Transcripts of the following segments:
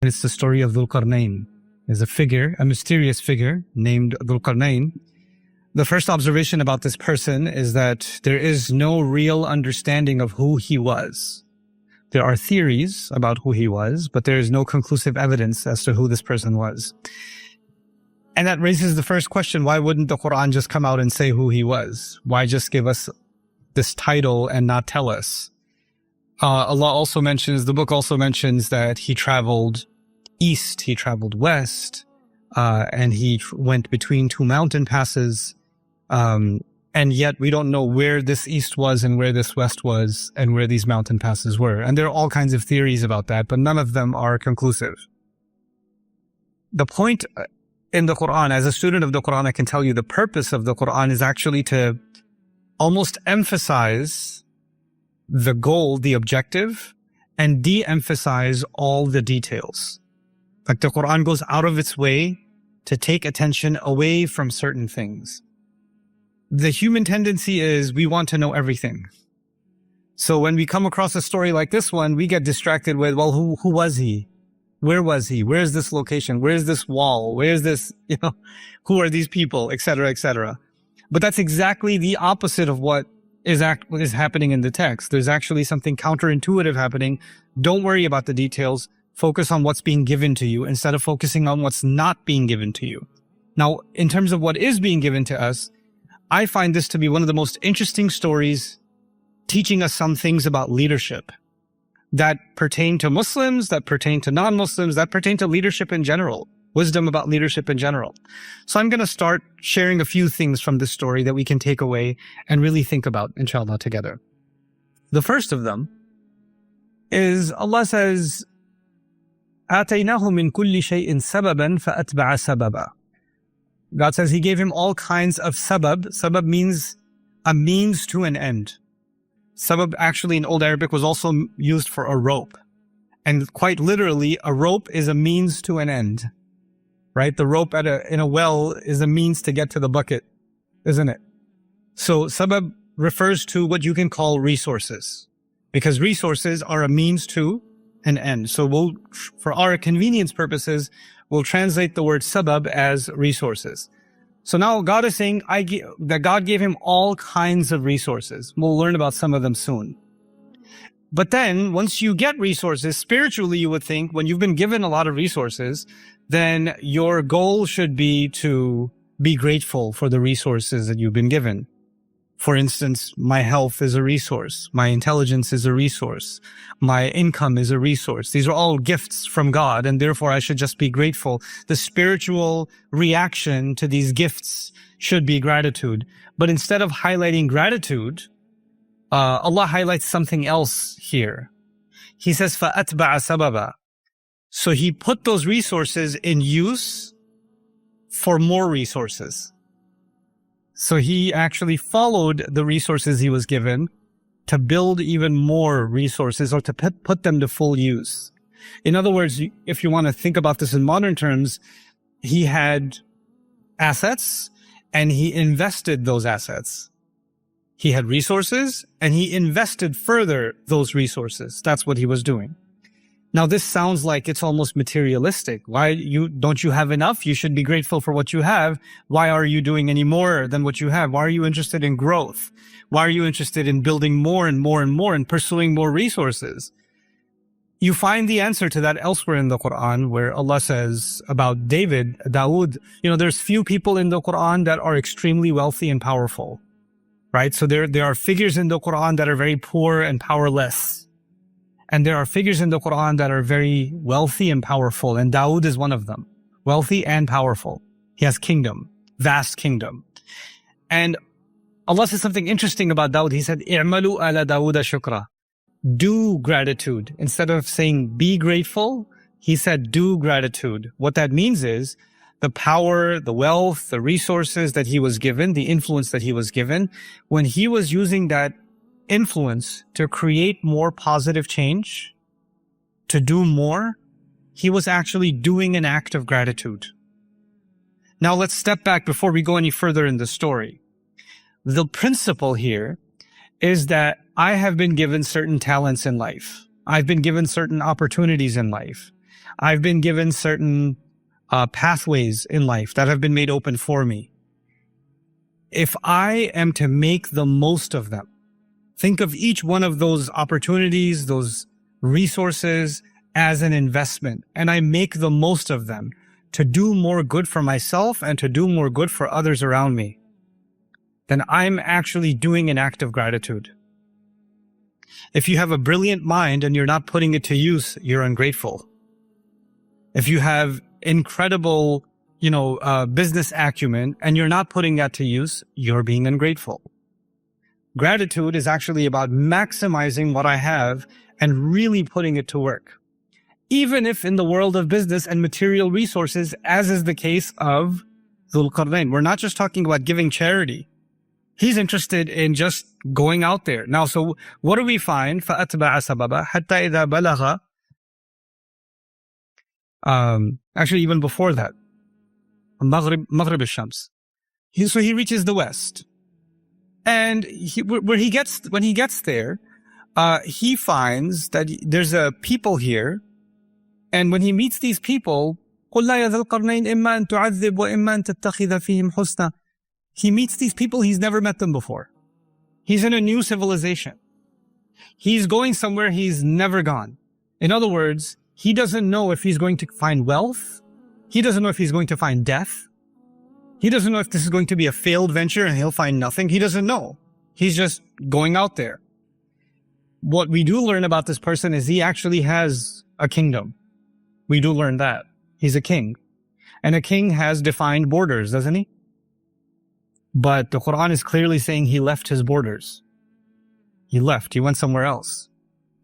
It's the story of Dhul Qarnayn. There's a figure, a mysterious figure named Dhul Qarnayn. The first observation about this person is that there is no real understanding of who he was. There are theories about who he was, but there is no conclusive evidence as to who this person was. And that raises the first question, why wouldn't the Quran just come out and say who he was? Why just give us this title and not tell us? Allah also mentions, the book also mentions that he traveled east, he traveled west, and he went between two mountain passes. And yet we don't know where this east was and where this west was and where these mountain passes were. And there are all kinds of theories about that, but none of them are conclusive. The point in the Quran, as a student of the Quran, I can tell you the purpose of the Quran is actually to almost emphasize the goal, the objective, and de-emphasize all the details. Like the Quran goes out of its way to take attention away from certain things. The human tendency is we want to know everything. So when we come across a story like this one, we get distracted with, well, who was he? Where was he? Where is this location? Where is this wall? Where is this, who are these people, etc., etc. But that's exactly the opposite of what is happening in the text. There's actually something counterintuitive happening. Don't worry about the details. Focus on what's being given to you instead of focusing on what's not being given to you. Now, in terms of what is being given to us, I find this to be one of the most interesting stories teaching us some things about leadership that pertain to Muslims, that pertain to non-Muslims, that pertain to leadership in general, wisdom about leadership in general. So I'm going to start sharing a few things from this story that we can take away and really think about, inshallah, together. The first of them is Allah says, آتَيْنَاهُ مِنْ كُلِّ شَيْءٍ سَبَبًا فَأَتْبَعَ سَبَبًا. God says he gave him all kinds of sabab. Sabab means a means to an end. Sabab actually in Old Arabic was also used for a rope. And quite literally, a rope is a means to an end, right? The rope in a well is a means to get to the bucket, isn't it? So sabab refers to what you can call resources, because resources are a means to an end. So for our convenience purposes, we'll translate the word sabab as resources. So now God is saying that God gave him all kinds of resources. We'll learn about some of them soon. But then once you get resources, spiritually you would think when you've been given a lot of resources, then your goal should be to be grateful for the resources that you've been given. For instance, my health is a resource. My intelligence is a resource. My income is a resource. These are all gifts from God, and therefore I should just be grateful. The spiritual reaction to these gifts should be gratitude. But instead of highlighting gratitude, Allah highlights something else here. He says, فَأَتْبَعَ سَبَبًا. So he put those resources in use for more resources. So he actually followed the resources he was given to build even more resources or to put them to full use. In other words, if you want to think about this in modern terms, he had assets and he invested those assets. He had resources and he invested further those resources. That's what he was doing. Now, this sounds like it's almost materialistic. Don't you have enough? You should be grateful for what you have. Why are you doing any more than what you have? Why are you interested in growth? Why are you interested in building more and more and more and pursuing more resources? You find the answer to that elsewhere in the Quran, where Allah says about Dawood, there's few people in the Quran that are extremely wealthy and powerful, right? So there are figures in the Quran that are very poor and powerless. And there are figures in the Quran that are very wealthy and powerful, and Dawood is one of them. Wealthy and powerful. He has kingdom, vast kingdom. And Allah says something interesting about Dawood. He said, "I'malu ala Dawuda shukra." Do gratitude. Instead of saying be grateful, he said do gratitude. What that means is the power, the wealth, the resources that he was given, the influence that he was given, when he was using that influence to create more positive change, to do more, he was actually doing an act of gratitude. Now let's step back before we go any further in the story. The principle here is that I have been given certain talents in life. I've been given certain opportunities in life. I've been given certain pathways in life that have been made open for me. If I am to make the most of them, think of each one of those opportunities, those resources as an investment, and I make the most of them to do more good for myself and to do more good for others around me, then I'm actually doing an act of gratitude. If you have a brilliant mind and you're not putting it to use, you're ungrateful. If you have incredible, business acumen and you're not putting that to use, you're being ungrateful. Gratitude is actually about maximizing what I have and really putting it to work. Even if in the world of business and material resources, as is the case of Dhul Qarnayn, we're not just talking about giving charity. He's interested in just going out there. Now, so what do we find? فَأَتْبَعَ سَبَبًا حَتَّى إِذَا بَلَغَ actually, even before that, Maghrib al-Shams. So he reaches the west. And when he gets there, he finds that there's a people here. And when he meets these people, قُلْ لَا يَا ذَا الْقَرْنَيْنِ إِمَّا أَن تُعَذِّبْ وَإِمَّا أَن تَتَّخِذَ فِيهِمْ حُسْنًا. He meets these people, he's never met them before. He's in a new civilization. He's going somewhere he's never gone. In other words, he doesn't know if he's going to find wealth. He doesn't know if he's going to find death. He doesn't know if this is going to be a failed venture and he'll find nothing. He doesn't know. He's just going out there. What we do learn about this person is he actually has a kingdom. We do learn that. He's a king. And a king has defined borders, doesn't he? But the Quran is clearly saying he left his borders. He left. He went somewhere else.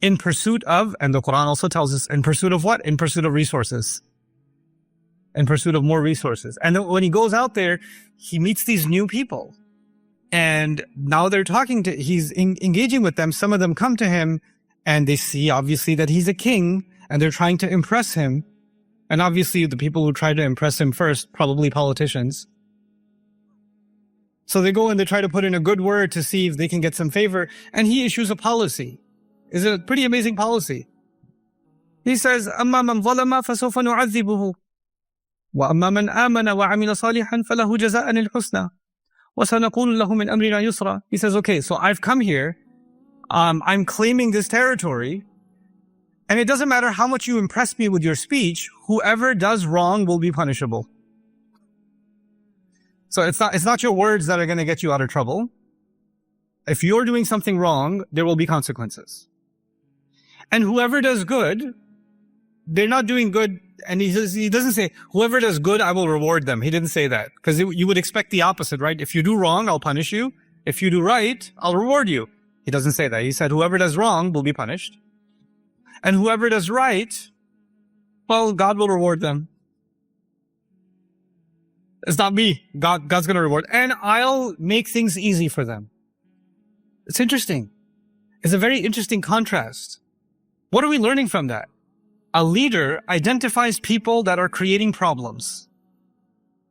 In pursuit of, and the Quran also tells us, in pursuit of what? In pursuit of resources. In pursuit of more resources. And then when he goes out there, he meets these new people. And now they're he's engaging with them. Some of them come to him and they see obviously that he's a king and they're trying to impress him. And obviously the people who try to impress him first, probably politicians. So they go and they try to put in a good word to see if they can get some favor. And he issues a policy. It's a pretty amazing policy. He says, أَمَّا مَنْ ظَلَمَ فَسَوْفَ نُعَذِّبُهُ وَأَمَّا مَنْ آمَنَ وَعَمِلَ صَالِحًا فَلَهُ جَزَاءً الْحُسْنَى وَسَنَقُولُ لَهُ مِنْ أَمْرِنَا يُسْرًا. He says, okay, so I've come here. I'm claiming this territory. And it doesn't matter how much you impress me with your speech, whoever does wrong will be punishable. So it's not your words that are going to get you out of trouble. If you're doing something wrong, there will be consequences. And whoever does good, they're not doing good. And he doesn't say, whoever does good, I will reward them. He didn't say that. Because you would expect the opposite, right? If you do wrong, I'll punish you. If you do right, I'll reward you. He doesn't say that. He said, whoever does wrong will be punished. And whoever does right, well, God will reward them. It's not me. God's going to reward. And I'll make things easy for them. It's interesting. It's a very interesting contrast. What are we learning from that? A leader identifies people that are creating problems,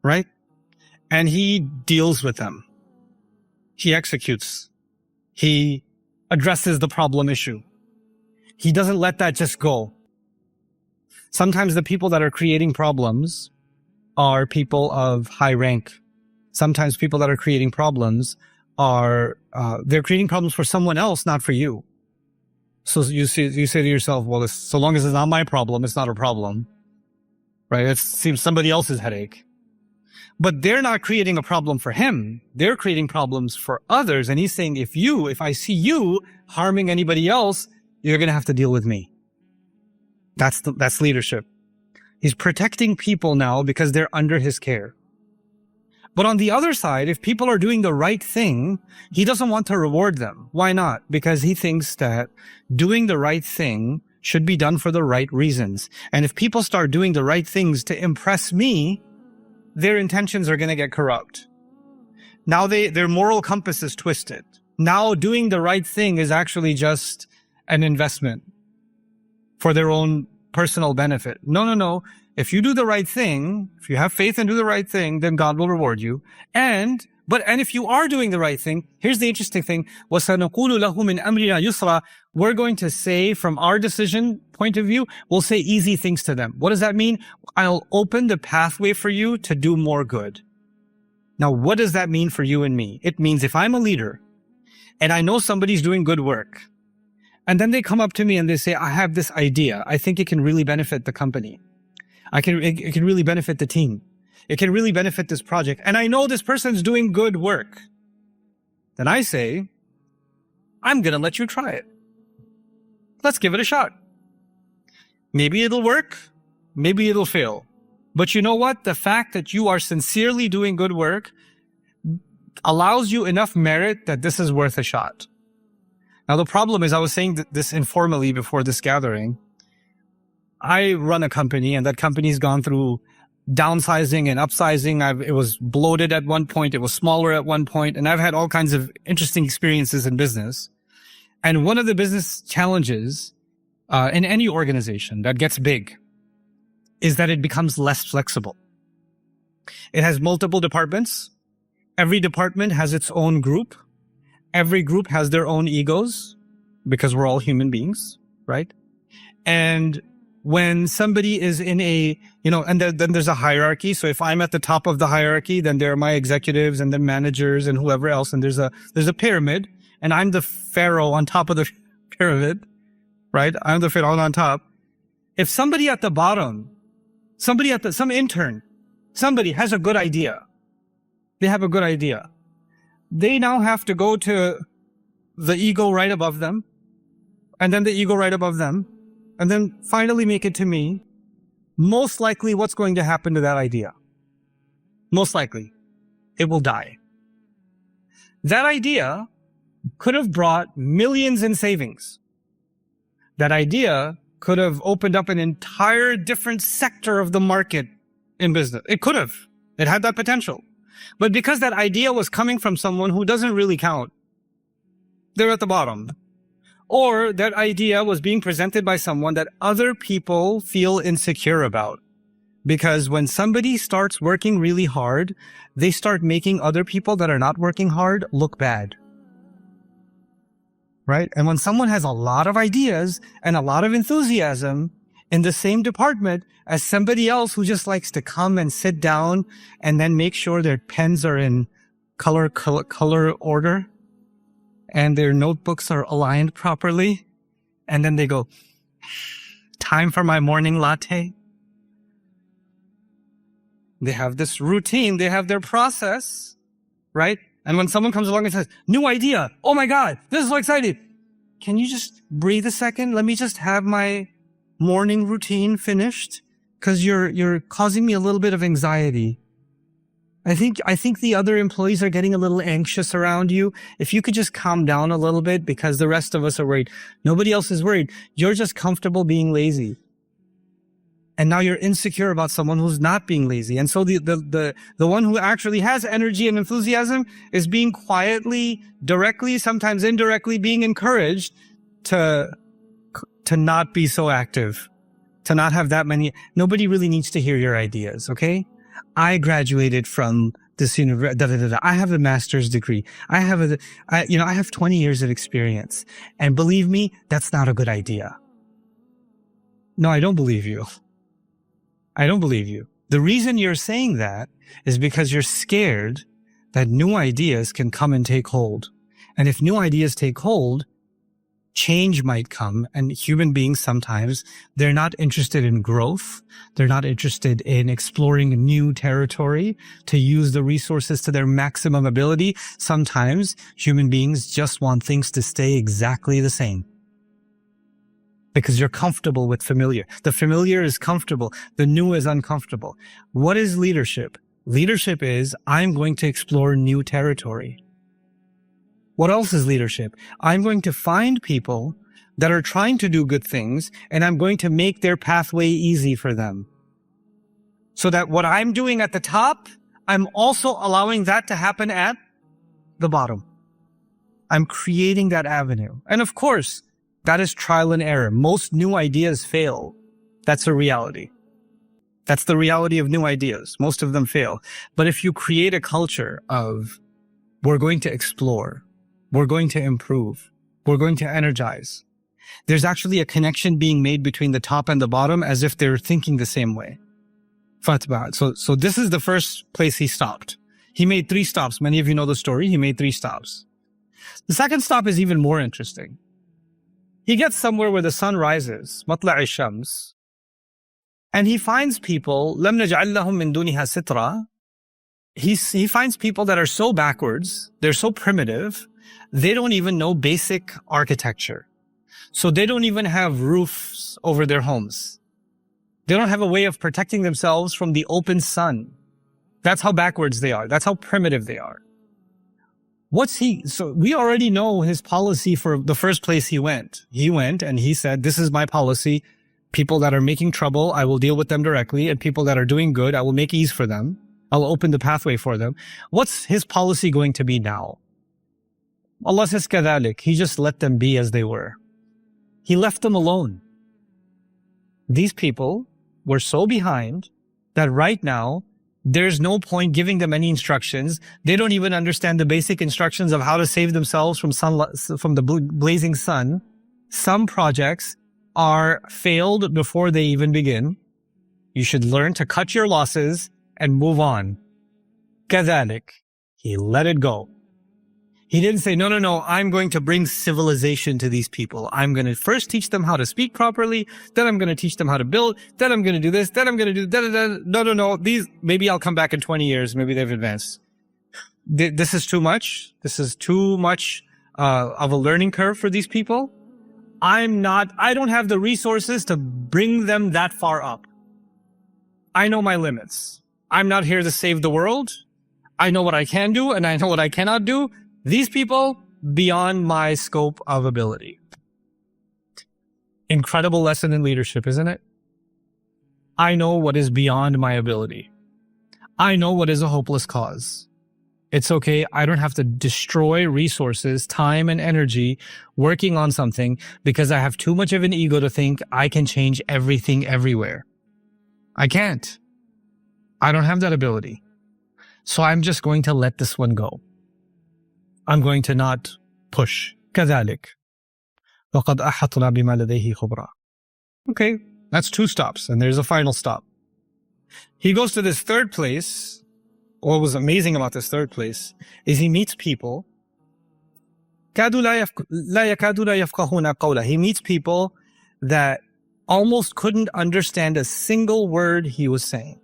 right? And he deals with them. He executes. He addresses the problem issue. He doesn't let that just go. Sometimes the people that are creating problems are people of high rank. Sometimes people that are creating problems are, they're creating problems for someone else, not for you. So you say to yourself, well, so long as it's not my problem, it's not a problem, right? It seems somebody else's headache. But they're not creating a problem for him. They're creating problems for others. And he's saying, if I see you harming anybody else, you're going to have to deal with me. That's leadership. He's protecting people now because they're under his care. But on the other side, if people are doing the right thing, he doesn't want to reward them. Why not? Because he thinks that doing the right thing should be done for the right reasons. And if people start doing the right things to impress me, their intentions are going to get corrupt. Now their moral compass is twisted. Now doing the right thing is actually just an investment for their own personal benefit. No, no, no. If you do the right thing, if you have faith and do the right thing, then God will reward you. And if you are doing the right thing, here's the interesting thing. وَسَنَقُولُ لَهُ مِنْ أَمْرِنَا يُسْرًا. We're going to say, from our decision point of view, we'll say easy things to them. What does that mean? I'll open the pathway for you to do more good. Now, what does that mean for you and me? It means if I'm a leader and I know somebody's doing good work, and then they come up to me and they say, I have this idea. I think it can really benefit the company. It can really benefit the team. It can really benefit this project. And I know this person's doing good work. Then I say, I'm going to let you try it. Let's give it a shot. Maybe it'll work. Maybe it'll fail. But you know what? The fact that you are sincerely doing good work allows you enough merit that this is worth a shot. Now, the problem is, I was saying this informally before this gathering. I run a company, and that company's gone through downsizing and upsizing. It was bloated at one point. It was smaller at one point. And I've had all kinds of interesting experiences in business. And one of the business challenges in any organization that gets big is that it becomes less flexible. It has multiple departments. Every department has its own group. Every group has their own egos, because we're all human beings, right? And when somebody is in a, and then there's a hierarchy. So if I'm at the top of the hierarchy, then there are my executives and then managers and whoever else. And there's a pyramid, and I'm the pharaoh on top of the pyramid, right? I'm the pharaoh on top. If somebody at the bottom, some intern, somebody has a good idea. They have a good idea. They now have to go to the ego right above them, and then the ego right above them, and then finally make it to me. Most likely, what's going to happen to that idea? Most likely, it will die. That idea could have brought millions in savings. That idea could have opened up an entire different sector of the market in business. It could have. It had that potential. But because that idea was coming from someone who doesn't really count, they're at the bottom. Or that idea was being presented by someone that other people feel insecure about. Because when somebody starts working really hard, they start making other people that are not working hard look bad. Right? And when someone has a lot of ideas and a lot of enthusiasm in the same department as somebody else who just likes to come and sit down and then make sure their pens are in color order and their notebooks are aligned properly, and then they go, time for my morning latte. They have this routine, they have their process, right? And when someone comes along and says, new idea, oh my God, this is so exciting. Can you just breathe a second? Let me just have my morning routine finished, because you're causing me a little bit of anxiety. I think the other employees are getting a little anxious around you. If you could just calm down a little bit, because the rest of us are worried. Nobody else is worried. You're just comfortable being lazy. And now you're insecure about someone who's not being lazy. And so the one who actually has energy and enthusiasm is being quietly, directly, sometimes indirectly being encouraged to not be so active, to not have that many. Nobody really needs to hear your ideas, okay? I graduated from this university. I have a master's degree. I have 20 years of experience. And believe me, that's not a good idea. No, I don't believe you. I don't believe you. The reason you're saying that is because you're scared that new ideas can come and take hold. And if new ideas take hold, change might come. And human beings, sometimes they're not interested in growth. They're not interested in exploring new territory to use the resources to their maximum ability. Sometimes human beings just want things to stay exactly the same, because you're comfortable with familiar. The familiar is comfortable. The new is uncomfortable. What is leadership? Leadership is, I'm going to explore new territory. What else is leadership? I'm going to find people that are trying to do good things, and I'm going to make their pathway easy for them. So that what I'm doing at the top, I'm also allowing that to happen at the bottom. I'm creating that avenue. And of course, that is trial and error. Most new ideas fail. That's a reality. That's the reality of new ideas. Most of them fail. But if you create a culture of, we're going to explore, we're going to improve, we're going to energize, there's actually a connection being made between the top and the bottom as if they're thinking the same way. Fatbah. So this is the first place he stopped. He made 3 stops. Many of you know the story. He made 3 stops. The second stop is even more interesting. He gets somewhere where the sun rises, matla'i shams, and he finds people, lam naj'al lahum min duniha sitra. He finds people that are so backwards, they're so primitive, they don't even know basic architecture. So they don't even have roofs over their homes. They don't have a way of protecting themselves from the open sun. That's how backwards they are. That's how primitive they are. So we already know his policy for the first place he went. He went and he said, this is my policy. People that are making trouble, I will deal with them directly. And people that are doing good, I will make ease for them. I'll open the pathway for them. What's his policy going to be now? Allah says, كَذَلِكَ. He just let them be as they were. He left them alone. These people were so behind that right now, there's no point giving them any instructions. They don't even understand the basic instructions of how to save themselves from the blazing sun. Some projects are failed before they even begin. You should learn to cut your losses and move on. كذلك. He let it go. He didn't say, no, I'm going to bring civilization to these people. I'm going to first teach them how to speak properly. Then I'm going to teach them how to build. Then I'm going to do this. Then I'm going to do No. Maybe I'll come back in 20 years. Maybe they've advanced. This is too much. This is too much of a learning curve for these people. I don't have the resources to bring them that far up. I know my limits. I'm not here to save the world. I know what I can do and I know what I cannot do. These people, beyond my scope of ability. Incredible lesson in leadership, isn't it? I know what is beyond my ability. I know what is a hopeless cause. It's okay. I don't have to destroy resources, time, and energy working on something because I have too much of an ego to think I can change everything everywhere. I can't. I don't have that ability. So I'm just going to let this one go. I'm going to not push. كذلك. وقد أحطنا بما لديه خبرا. Okay, that's 2 stops, and there's a final stop. He goes to this third place. What was amazing about this third place is he meets people. كادوا لا يكادون يفقهون قوله. He meets people that almost couldn't understand a single word he was saying,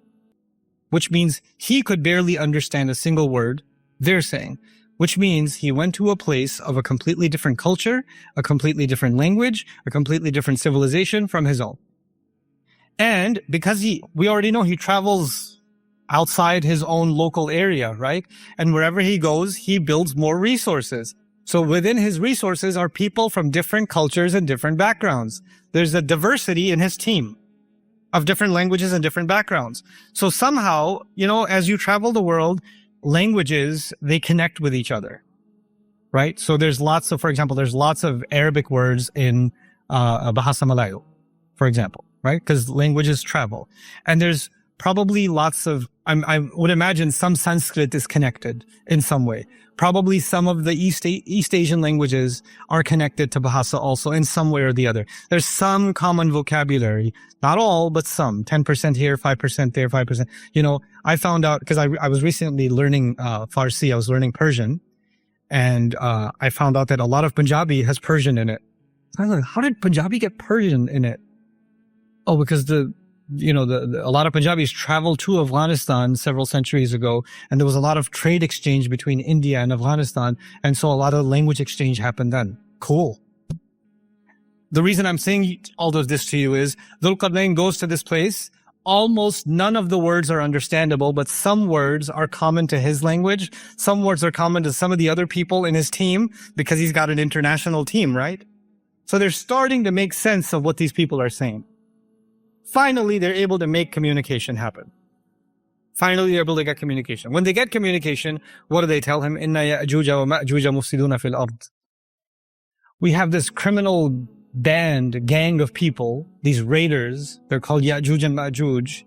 which means he could barely understand a single word they're saying. Which means he went to a place of a completely different culture, a completely different language, a completely different civilization from his own. And because we already know he travels outside his own local area, right? And wherever he goes, he builds more resources. So within his resources are people from different cultures and different backgrounds. There's a diversity in his team of different languages and different backgrounds. So somehow, as you travel the world, languages, they connect with each other, right? So there's lots of Arabic words in Bahasa Melayu, for example, right? Because languages travel. And there's probably lots of, I would imagine some Sanskrit is connected in some way. Probably some of the East Asian languages are connected to Bahasa also in some way or the other. There's some common vocabulary, not all, but some, 10% here, 5% there, 5%. I found out, because I was recently learning Farsi, I was learning Persian, and I found out that a lot of Punjabi has Persian in it. So I was like, how did Punjabi get Persian in it? Oh, because a lot of Punjabis traveled to Afghanistan several centuries ago, and there was a lot of trade exchange between India and Afghanistan, and so a lot of language exchange happened then. Cool. The reason I'm saying all of this to you is Dhul Qarnayn goes to this place. Almost none of the words are understandable, but some words are common to his language. Some words are common to some of the other people in his team because he's got an international team, right? So they're starting to make sense of what these people are saying. Finally, they're able to make communication happen. Finally, they're able to get communication. When they get communication, what do they tell him? Inna ya'juja wa ma'juja mufsiduna fil ard. We have this criminal gang of people, these raiders, they're called Ya'juj and Ma'juj.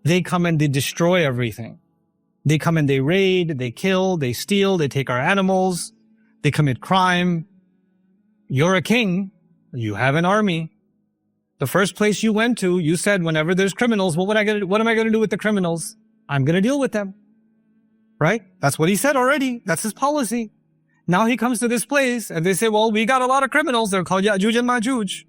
They come and they destroy everything. They come and they raid, they kill, they steal, they take our animals, they commit crime. You're a king. You have an army. The first place you went to, you said, whenever there's criminals, what am I going to do with the criminals? I'm going to deal with them. Right? That's what he said already. That's his policy. Now he comes to this place and they say, well, we got a lot of criminals. They're called Ya'juj and Ma'juj.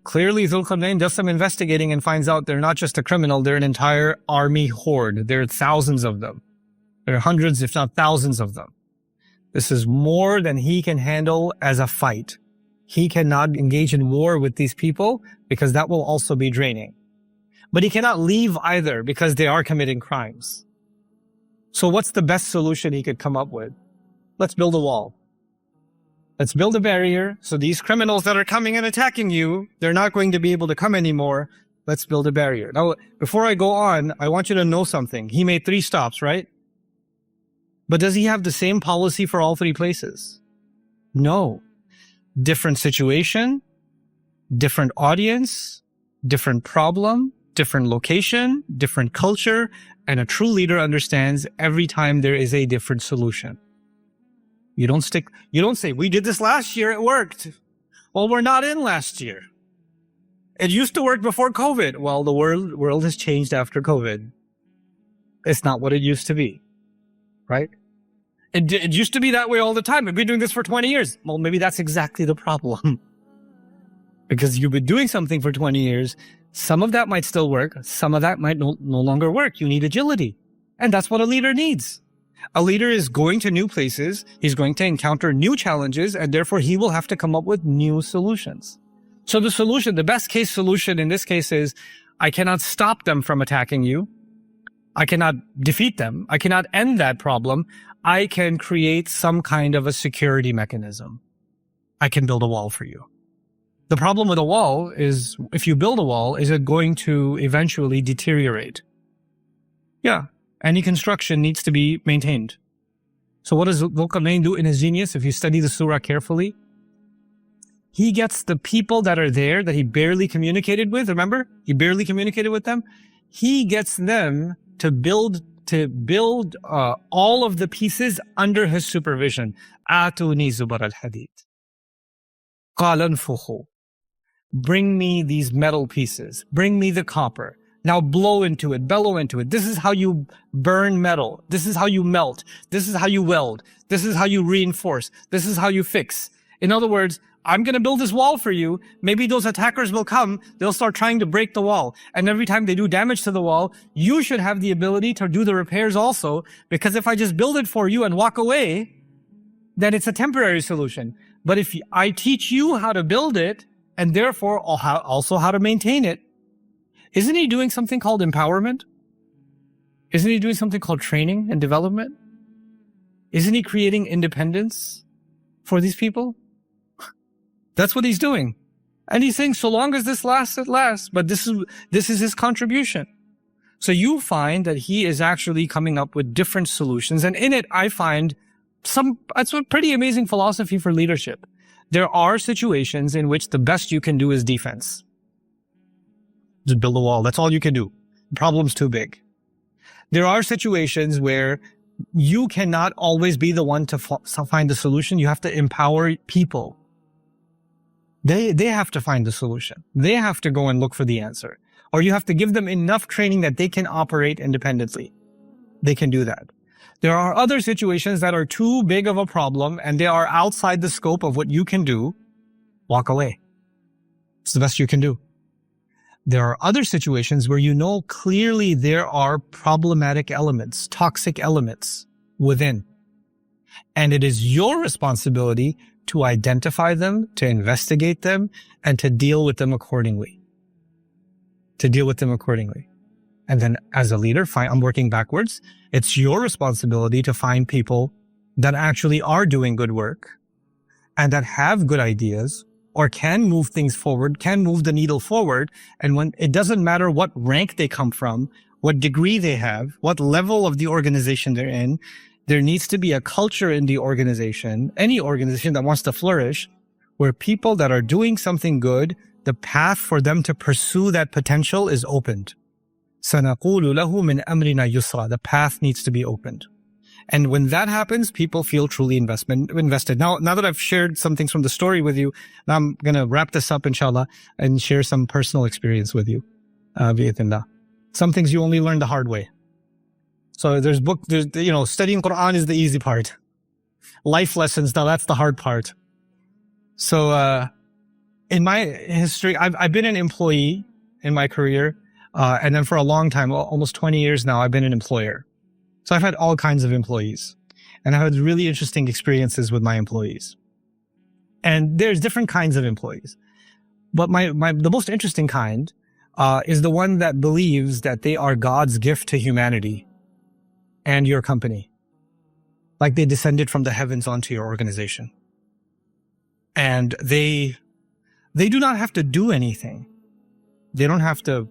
Clearly, Dhul Qarnayn does some investigating and finds out they're not just a criminal, they're an entire army horde. There are thousands of them. There are hundreds, if not thousands of them. This is more than he can handle as a fight. He cannot engage in war with these people because that will also be draining. But he cannot leave either because they are committing crimes. So what's the best solution he could come up with? Let's build a wall. Let's build a barrier so these criminals that are coming and attacking you, they're not going to be able to come anymore. Let's build a barrier. Now, before I go on, I want you to know something. He made 3 stops, right? But does he have the same policy for all 3 places? No. Different situation, different audience, different problem, different location, different culture, and a true leader understands every time there is a different solution. You don't say, we did this last year, it worked. Well, we're not in last year. It used to work before COVID. Well, the world has changed after COVID. It's not what it used to be, right? It used to be that way all the time. We've been doing this for 20 years. Well, maybe that's exactly the problem. Because you've been doing something for 20 years. Some of that might still work. Some of that might no longer work. You need agility. And that's what a leader needs. A leader is going to new places. He's going to encounter new challenges, and therefore he will have to come up with new solutions. So the solution, the best case solution in this case is, I cannot stop them from attacking you. I cannot defeat them. I cannot end that problem. I can create some kind of a security mechanism. I can build a wall for you. The problem with a wall is, if you build a wall, is it going to eventually deteriorate? Yeah. Any construction needs to be maintained. So what does Dhul Qarnayn do in his genius? If you study the surah carefully, he gets the people that are there that he barely communicated with. Remember? He barely communicated with them. He gets them to build all of the pieces under his supervision. Atuni zubar al-hadid. Qala anfukhu. Bring me these metal pieces. Bring me the copper. Now blow into it, bellow into it. This is how you burn metal. This is how you melt. This is how you weld. This is how you reinforce. This is how you fix. In other words, I'm going to build this wall for you. Maybe those attackers will come. They'll start trying to break the wall. And every time they do damage to the wall, you should have the ability to do the repairs also. Because if I just build it for you and walk away, then it's a temporary solution. But if I teach you how to build it, and therefore also how to maintain it, isn't he doing something called empowerment? Isn't he doing something called training and development? Isn't he creating independence for these people? That's what he's doing. And he's saying, so long as this lasts, it lasts. But this is his contribution. So you find that he is actually coming up with different solutions. And in it, I find it's a pretty amazing philosophy for leadership. There are situations in which the best you can do is defense. Just build a wall. That's all you can do. The problem's too big. There are situations where you cannot always be the one to find the solution. You have to empower people. They have to find the solution. They have to go and look for the answer. Or you have to give them enough training that they can operate independently. They can do that. There are other situations that are too big of a problem and they are outside the scope of what you can do. Walk away. It's the best you can do. There are other situations where you know clearly there are problematic elements, toxic elements within. And it is your responsibility to identify them, to investigate them, and to deal with them accordingly. And then as a leader, I'm working backwards. It's your responsibility to find people that actually are doing good work and that have good ideas or can move things forward, can move the needle forward. And when it doesn't matter what rank they come from, what degree they have, what level of the organization they're in, there needs to be a culture in the organization, any organization that wants to flourish, where people that are doing something good, the path for them to pursue that potential is opened. سَنَقُولُ لَهُ مِنْ أَمْرِنَا يُسْرًا. The path needs to be opened. And when that happens, people feel truly invested. Now that I've shared some things from the story with you, now I'm going to wrap this up, inshallah, and share some personal experience with you. Bi'idhnillah. Some things you only learn the hard way. So there's studying Quran is the easy part. Life lessons, now that's the hard part. So in my history, I've been an employee in my career. And then for a long time, almost 20 years now, I've been an employer. So I've had all kinds of employees, and I've had really interesting experiences with my employees. And there's different kinds of employees. But the most interesting kind is the one that believes that they are God's gift to humanity and your company. Like they descended from the heavens onto your organization. And they do not have to do anything. They don't have to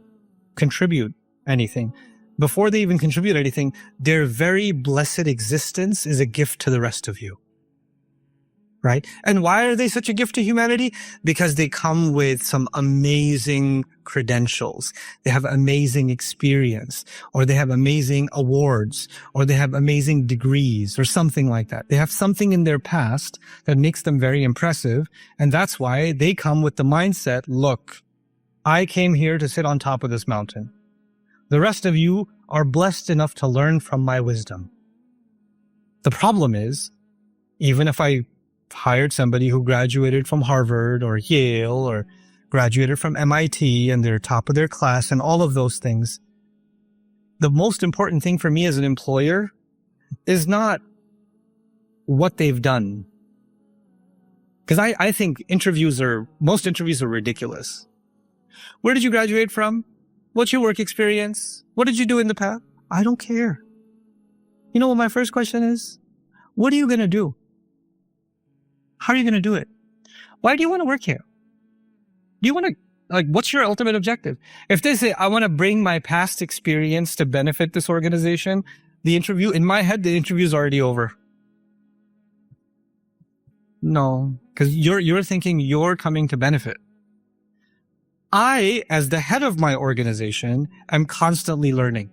contribute anything. Before they even contribute anything, their very blessed existence is a gift to the rest of you. Right? And why are they such a gift to humanity? Because they come with some amazing credentials. They have amazing experience, or they have amazing awards, or they have amazing degrees, or something like that. They have something in their past that makes them very impressive. And that's why they come with the mindset, look, I came here to sit on top of this mountain. The rest of you are blessed enough to learn from my wisdom. The problem is, even if I hired somebody who graduated from Harvard or Yale or graduated from MIT and they're top of their class and all of those things, the most important thing for me as an employer is not what they've done. Because I think most interviews are ridiculous. Where did you graduate from? What's your work experience? What did you do in the past? I don't care. You know what my first question is? What are you going to do? How are you going to do it? Why do you want to work here? Do you want to, what's your ultimate objective? If they say, I want to bring my past experience to benefit this organization, in my head, the interview is already over. No, because you're thinking you're coming to benefit. I, as the head of my organization, am constantly learning.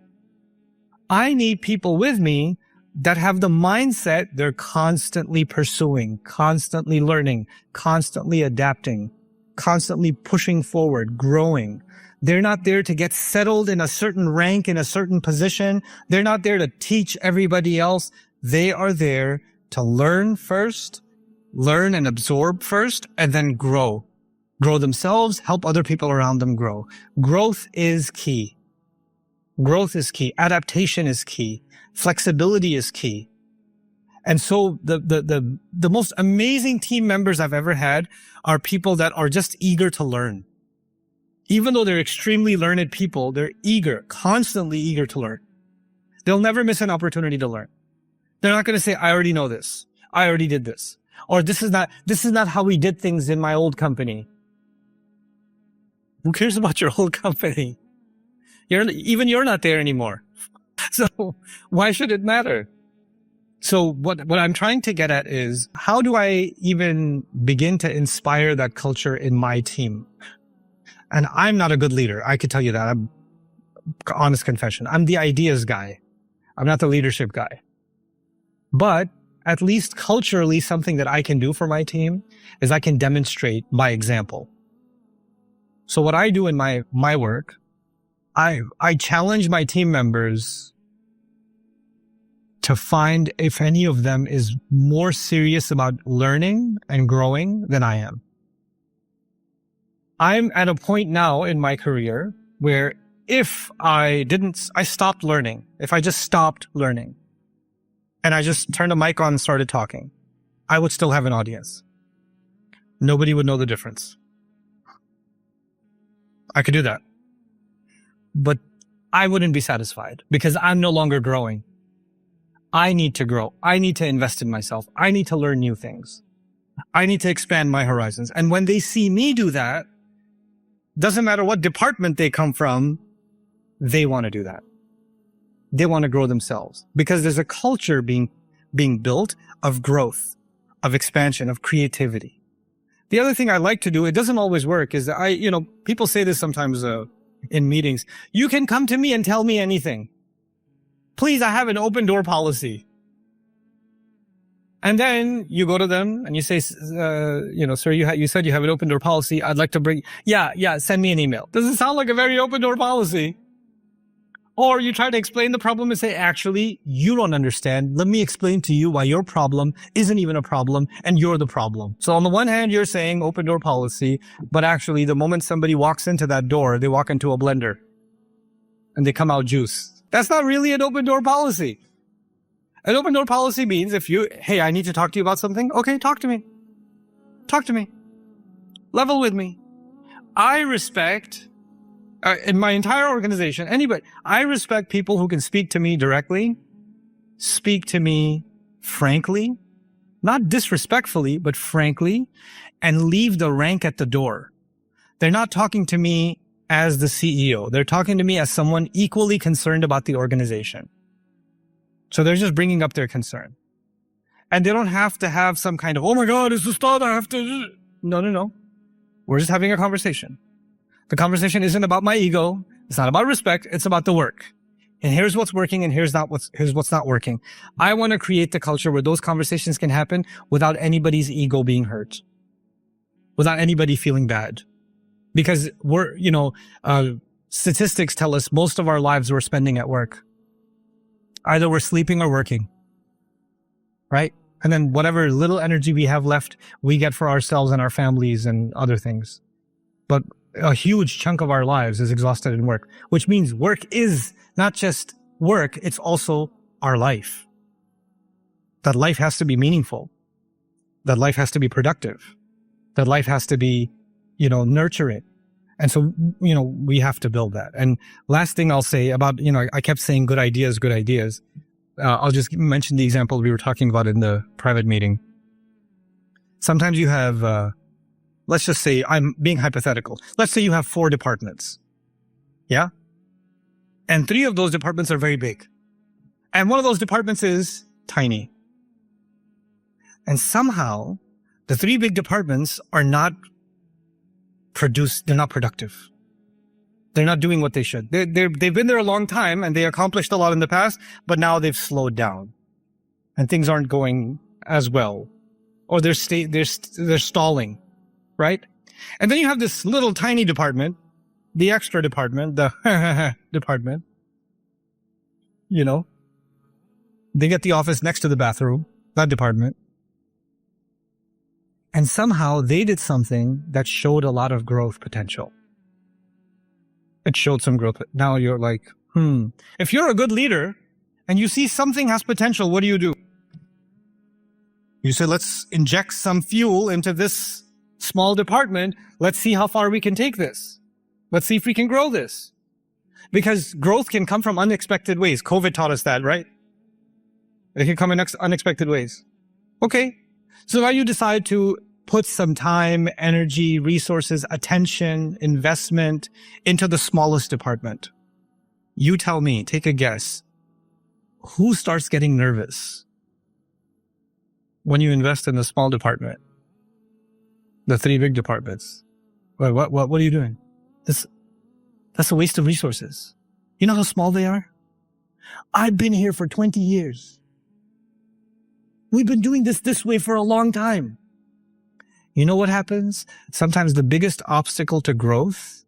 I need people with me that have the mindset they're constantly pursuing, constantly learning, constantly adapting, constantly pushing forward, growing. They're not there to get settled in a certain rank, in a certain position. They're not there to teach everybody else. They are there to learn first, learn and absorb first, and then grow. Grow themselves, help other people around them grow. Growth is key. Growth is key. Adaptation is key. Flexibility is key. And so the most amazing team members I've ever had are people that are just eager to learn. Even though they're extremely learned people, they're eager, constantly eager to learn. They'll never miss an opportunity to learn. They're not going to say, I already know this. I already did this. Or this is not how we did things in my old company. Who cares about your old company? You're not there anymore. So why should it matter? So what I'm trying to get at is, how do I even begin to inspire that culture in my team? And I'm not a good leader. I could tell you that. I'm honest confession. I'm the ideas guy. I'm not the leadership guy. But at least culturally, something that I can do for my team is I can demonstrate by example. So what I do in my work, I challenge my team members to find if any of them is more serious about learning and growing than I am. I'm at a point now in my career where if I stopped learning, if I just stopped learning and I just turned a mic on and started talking, I would still have an audience. Nobody would know the difference. I could do that. But I wouldn't be satisfied because I'm no longer growing. I need to grow. I need to invest in myself. I need to learn new things. I need to expand my horizons. And when they see me do that, doesn't matter what department they come from, they want to do that. They want to grow themselves because there's a culture being built of growth, of expansion, of creativity. The other thing I like to do, it doesn't always work, is that people say this sometimes in meetings. You can come to me and tell me anything. Please, I have an open door policy. And then you go to them and you say, sir, you said you have an open door policy. I'd like to send me an email. Doesn't sound like a very open door policy. Or you try to explain the problem and say, actually, you don't understand. Let me explain to you why your problem isn't even a problem and you're the problem. So on the one hand, you're saying open door policy, but actually the moment somebody walks into that door, they walk into a blender and they come out juice. That's not really an open door policy. An open door policy means hey, I need to talk to you about something. Okay, talk to me. Talk to me. Level with me. I respect, in my entire organization, I respect people who can speak to me directly, speak to me frankly, not disrespectfully, but frankly, and leave the rank at the door. They're not talking to me as the CEO. They're talking to me as someone equally concerned about the organization. So they're just bringing up their concern. And they don't have to have some kind of, oh my God, it's the start, I have to. No. We're just having a conversation. The conversation isn't about my ego. It's not about respect. It's about the work. And here's what's working and here's what's not working. I want to create the culture where those conversations can happen without anybody's ego being hurt, without anybody feeling bad. Because statistics tell us most of our lives we're spending at work. Either we're sleeping or working, right? And then whatever little energy we have left, we get for ourselves and our families and other things. But a huge chunk of our lives is exhausted in work, which means work is not just work, it's also our life. That life has to be meaningful. That life has to be productive. That life has to be, nurturing. And so, we have to build that. And last thing I'll say about, I kept saying good ideas. I'll just mention the example we were talking about in the private meeting. Sometimes you have, let's just say, I'm being hypothetical. Let's say you have 4 departments. Yeah? And 3 of those departments are very big. And one of those departments is tiny. And somehow the 3 big departments are not they're not productive. They're not doing what they should. They've been there a long time and they accomplished a lot in the past, but now they've slowed down and things aren't going as well, or they're stalling, right? And then you have this little tiny department, the extra department, the department, they get the office next to the bathroom, that department. And somehow they did something that showed a lot of growth potential. It showed some growth. Now you're like, if you're a good leader and you see something has potential, what do? You say, let's inject some fuel into this small department. Let's see how far we can take this. Let's see if we can grow this. Because growth can come from unexpected ways. COVID taught us that, right? It can come in unexpected ways. Okay. So now you decide to put some time, energy, resources, attention, investment into the smallest department. You tell me, take a guess. Who starts getting nervous when you invest in the small department? The 3 big departments. What are you doing? That's a waste of resources. You know how small they are? I've been here for 20 years. We've been doing this way for a long time. You know what happens? Sometimes the biggest obstacle to growth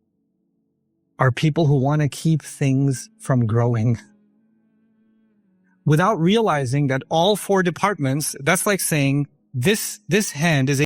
are people who want to keep things from growing without realizing that all 4 departments, that's like saying this hand is